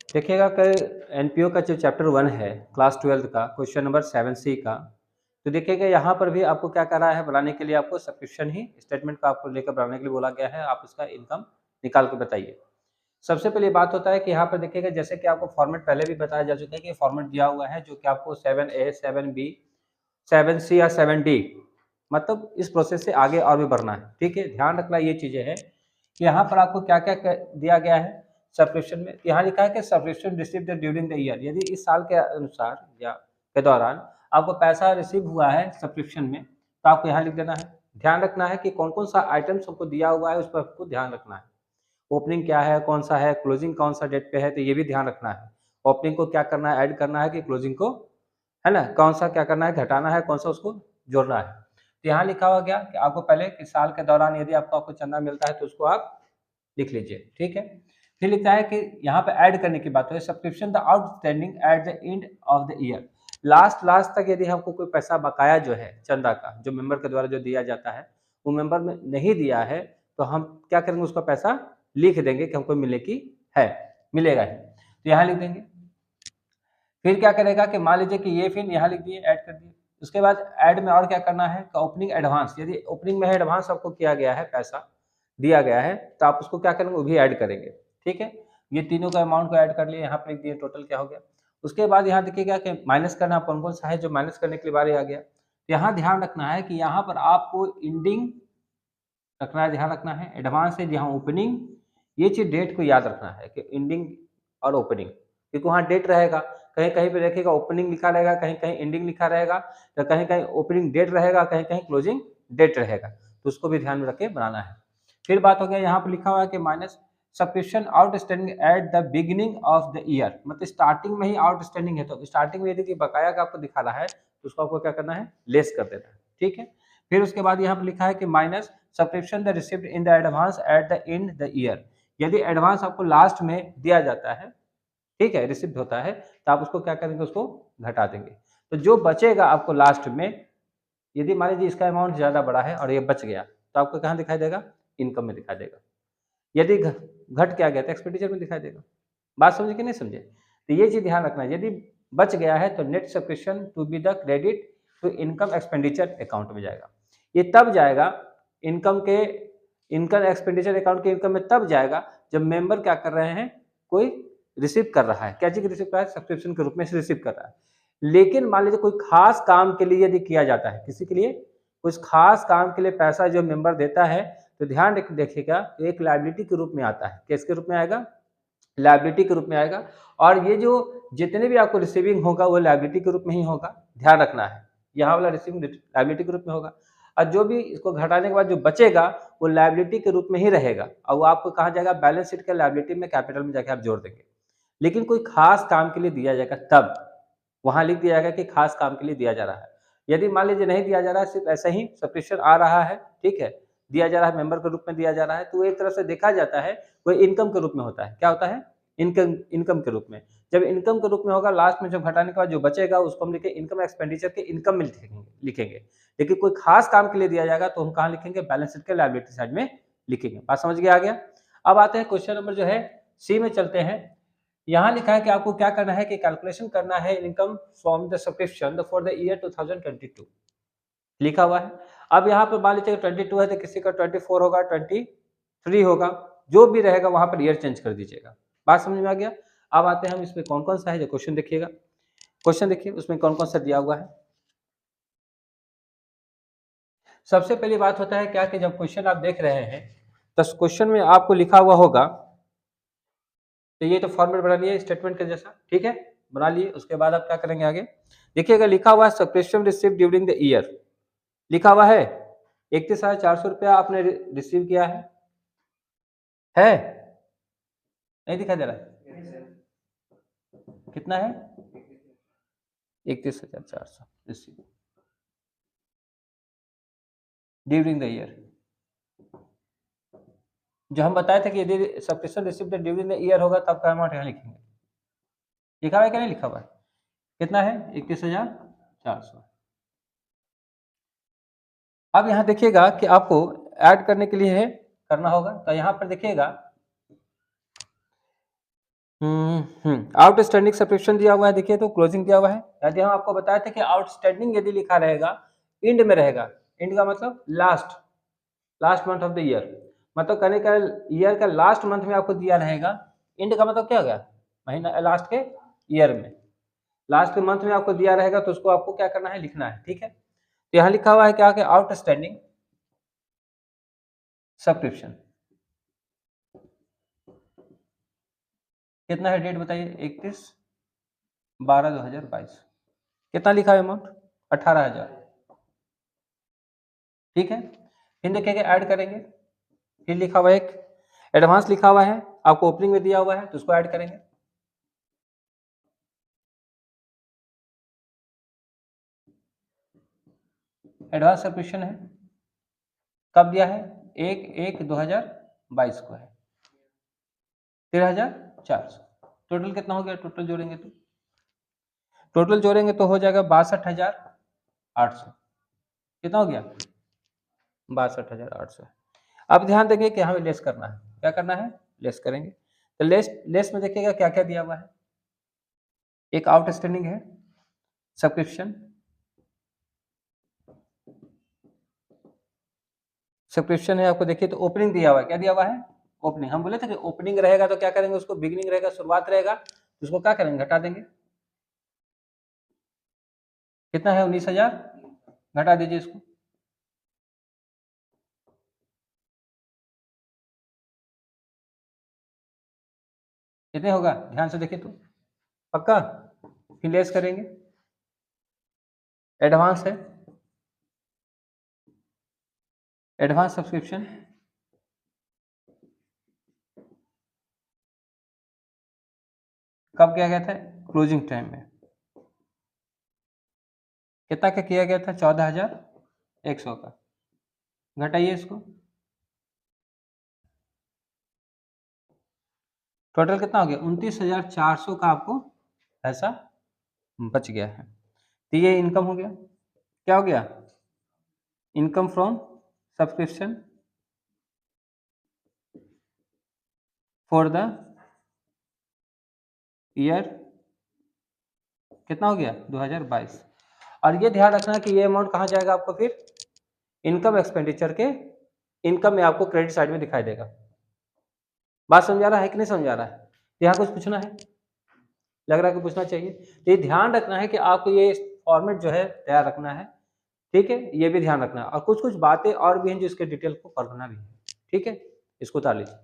देखिएगा कि एनपीओ का जो चैप्टर 1 है क्लास 12 का क्वेश्चन नंबर 7C का, तो देखिएगा यहाँ पर भी आपको क्या कर रहा है, बनाने के लिए आपको सब्सक्रिप्शन ही स्टेटमेंट का आपको लेकर बनाने के लिए बोला गया है। आप इसका इनकम निकाल के बताइए। सबसे पहले बात होता है कि यहाँ पर देखिएगा, जैसे कि आपको फॉर्मेट पहले भी बताया जा चुका है कि फॉर्मेट दिया हुआ है जो कि आपको 7A 7B 7C या 7D, मतलब इस प्रोसेस से आगे और भी बढ़ना है। ठीक है, ध्यान रखना ये चीजें हैं कि यहाँ पर आपको क्या क्या दिया गया है सब्सक्रिप्शन में। यहाँ लिखा है कि subscription received during the year, यदि इस साल के अनुसार या के दौरान आपको पैसा रिसीव हुआ है सब्सक्रिप्शन में, तो आपको यहाँ लिख देना है। ध्यान रखना है कि कौन कौन सा आइटम्स हमको दिया हुआ है उस पर आपको ध्यान रखना है। ओपनिंग क्या है, कौन सा है, क्लोजिंग कौन सा डेट पे है, तो ये भी ध्यान रखना है। ओपनिंग को क्या करना है, ऐड करना है कि क्लोजिंग को, है ना, कौन सा क्या करना है, घटाना है, कौन सा उसको जोड़ना है। तो यहाँ लिखा हुआ गया कि आपको पहले इस साल के दौरान यदि आपको चंदा मिलता है तो उसको आप लिख लीजिए। ठीक है, फिर लिखता है कि यहाँ पे ऐड करने की बात है, subscription the outstanding at the end of the year. Last तक यदि हमको कोई पैसा बकाया जो है चंदा का, जो मेंबर के द्वारा जो दिया जाता है, वो मेंबर में नहीं दिया है, तो हम क्या करेंगे, उसका पैसा लिख देंगे कि हमको मिले की है, मिलेगा ही, तो यहाँ लिख देंगे। फिर क्या करेगा कि मान लीजिए कि ये फिर यहाँ लिख दिए, ऐड कर दिए। उसके बाद ऐड में और क्या करना है, ओपनिंग एडवांस, यदि ओपनिंग में है एडवांस आपको किया गया है, पैसा दिया गया है, तो आप उसको क्या करेंगे, वो भी ऐड करेंगे। ठीक है, ये तीनों का अमाउंट को ऐड कर लिए, यहाँ पे लिख दिए टोटल क्या हो गया। उसके बाद यहाँ देखिएगा कि माइनस करना कौन कौन सा है, जो माइनस करने के लिए बारी आ गया। यहाँ ध्यान रखना है कि यहाँ पर आपको इंडिंग रखना है, ध्यान रखना है, एडवांस है जहाँ ओपनिंग, ये चीज डेट को याद रखना है कि इंडिंग और ओपनिंग, क्योंकि वहाँ डेट रहेगा, कहीं कहीं पे देखिएगा ओपनिंग लिखा रहेगा, कहीं कहीं एंडिंग लिखा रहेगा, तो कहीं कहीं ओपनिंग डेट रहेगा, कहीं कहीं क्लोजिंग डेट रहेगा, तो उसको भी ध्यान में रख के बनाना है। फिर बात हो गया, यहाँ पर लिखा हुआ है कि minus subscription outstanding at the beginning of the year, मतलब स्टार्टिंग में ही आउटस्टैंडिंग है, तो स्टार्टिंग में यदि बकाया का आपको दिखा रहा है तो उसको आपको क्या करना है, लेस कर देना है। ठीक है, फिर उसके बाद यहाँ पर लिखा है कि minus subscription the received in the advance at the end the year, यदि एडवांस आपको लास्ट में दिया जाता है, ठीक है, रिसिव्ड होता है, तो आप उसको क्या करेंगे, उसको घटा देंगे। तो जो बचेगा आपको लास्ट में, यदि मान लीजिए इसका अमाउंट ज्यादा बड़ा है और ये बच गया, तो आपको कहाँ दिखाई देगा, इनकम में दिखाई देगा। यदि घट क्या गया तो एक्सपेंडिचर में दिखाई देगा। बात समझे कि नहीं समझे, तो ये चीज ध्यान रखना है। यदि बच गया है तो net subscription to be the credit to income expenditure account में जाएगा। ये तब जाएगा इनकम के, इनकम एक्सपेंडिचर अकाउंट के इनकम में तब जाएगा जब मेंबर क्या कर रहे हैं, कोई रिसीव कर रहा है, क्या चीज रिसीव कर रहा है, सब्सक्रिप्शन के रूप में रिसीव कर रहा है। लेकिन मान लीजिए कोई खास काम के लिए यदि किया जाता है, किसी के लिए कुछ खास काम के लिए पैसा जो मेंबर देता है, तो ध्यान देखिएगा एक लायबिलिटी के रूप में आता है। किसके रूप में आएगा, लायबिलिटी के रूप में आएगा। और ये जो जितने भी आपको रिसीविंग होगा वो लायबिलिटी के रूप में ही होगा, ध्यान रखना है, यहाँ वाला रिसीविंग लायबिलिटी के रूप में होगा। और जो भी इसको घटाने के बाद जो बचेगा वो लायबिलिटी के रूप में ही रहेगा, और वो आपको कहाँ जाएगा, बैलेंस शीट के लायबिलिटी में, कैपिटल में जाके आप जोड़ देंगे। लेकिन कोई खास काम के लिए दिया जाएगा तब वहां लिख दिया जाएगा कि खास काम के लिए दिया जा रहा है। यदि मान लीजिए नहीं दिया जा रहा है, सिर्फ ऐसा ही सब्सक्रिप्शन आ रहा है, ठीक है, दिया जा रहा है, मेंबर के रूप में दिया जा रहा है, तो एक तरह से देखा जाता है वो इनकम के रूप में होता है। क्या होता है, इनकम, इनकम के रूप में। जब इनकम के रूप में होगा, लास्ट में जब घटाने के बाद जो बचेगा उसको हम लिखे इनकम एक्सपेंडिचर के इनकम में लिखेंगे। लेकिन कोई खास काम के लिए दिया जाएगा तो हम कहाँ लिखेंगे, बैलेंस शीट के लायबिलिटी साइड में लिखेंगे। बात समझ गया, आ गया। अब आते हैं क्वेश्चन नंबर जो है सी में चलते हैं। यहाँ लिखा है कि आपको क्या करना है कि कैलकुलेशन करना है income from the subscription for the year 2022 लिखा हुआ है। अब यहाँ पे मान लीजिए 22 है तो किसी का 24 होगा, 23 होगा, जो भी रहेगा वहां पर ईयर चेंज कर दीजिएगा। बात समझ में आ गया। अब आते हैं हम इसमें कौन कौन सा है जो क्वेश्चन देखिएगा, क्वेश्चन देखिए उसमें कौन कौन सा दिया हुआ है। सबसे पहली बात होता है क्या कि जब क्वेश्चन आप देख रहे हैं तो क्वेश्चन में आपको लिखा हुआ होगा, तो ये तो फॉर्मेट बना लिए स्टेटमेंट के जैसा, ठीक है, बना लिए। उसके बाद आप क्या करेंगे आगे, देखिएगा लिखा हुआ है subscription receive during the year, लिखा हुआ है 31,400 रुपया आपने रिसीव किया है नहीं दिखाई दे रहा है, कितना है, 31,400 रिसीव ड्यूरिंग द ईयर। जो हम बताए थे कि यदि subscription receive during the year होगा तब का अमाउंट यहाँ लिखेंगे। लिखा हुआ है क्या नहीं लिखा हुआ है, कितना है, 31,400। अब यहाँ देखिएगा कि आपको ऐड करने के लिए है करना होगा, तो यहाँ पर देखिएगा आउटस्टैंडिंग सब्सक्रिप्शन दिया हुआ है, देखिए तो क्लोजिंग दिया हुआ है। यदि हम आपको बताया था कि आउटस्टैंडिंग यदि लिखा रहेगा इंड में रहेगा, इंड का मतलब last month of the year, मतलब कहने का ईयर का लास्ट मंथ में आपको दिया रहेगा। इंड का मतलब क्या हो गया, महीना लास्ट के ईयर में, लास्ट के मंथ में आपको दिया रहेगा, तो उसको आपको क्या करना है, लिखना है। ठीक है, तो यहाँ लिखा हुआ है क्या कि आउटस्टैंडिंग सब्सक्रिप्शन कितना है, डेट बताइए, 31/12/2022। कितना लिखा है अमाउंट, 18,000। ठीक है, फिर देखेंगे ऐड करेंगे, फिर लिखा हुआ है एक एडवांस लिखा हुआ है, आपको ओपनिंग में दिया हुआ है, तो उसको ऐड करेंगे। एडवांस सब्सक्रिप्शन है, कब दिया है, 1/1/2022 को है, 13,400। टोटल कितना हो गया, टोटल जोड़ेंगे तो हो जाएगा 62,800। कितना हो गया, 62,800। अब ध्यान देंगे कि हमें लेस करना है, क्या करना है, लेस करेंगे। तो लेस में देखिएगा क्या क्या दिया हुआ है, एक आउटस्टैंडिंग है सब्सक्रिप्शन है आपको, देखिए तो ओपनिंग दिया हुआ है, क्या दिया हुआ है, ओपनिंग। हम बोले थे कि ओपनिंग रहेगा तो क्या करेंगे, उसको बिगिनिंग रहेगा, शुरुआत रहेगा, उसको क्या करेंगे, घटा देंगे। कितना है, 19,000, घटा दीजिए इसको। कितने होगा, ध्यान से देखिए तो, पक्का। फिर लेस करेंगे, एडवांस है, एडवांस सब्सक्रिप्शन कब किया गया था, क्लोजिंग टाइम में। कितना का किया गया था, 14,100 का, घटाइए इसको। टोटल कितना हो गया, 29,400 का आपको पैसा बच गया है। तो ये इनकम हो गया, क्या हो गया, income from subscription for the year, कितना हो गया, 2022। और ये ध्यान रखना कि ये अमाउंट कहाँ जाएगा आपको, फिर इनकम एक्सपेंडिचर के इनकम में आपको क्रेडिट साइड में दिखाई देगा। बात समझा रहा है कि नहीं समझा रहा है, यहाँ कुछ पूछना है, लग रहा है कि पूछना चाहिए। तो ये ध्यान रखना है कि आपको ये फॉर्मेट जो है तैयार रखना है। ठीक है, ये भी ध्यान रखना है, और कुछ कुछ बातें और भी हैं जो इसके डिटेल को पढ़ना भी है। ठीक है, इसको उतार लीजिए।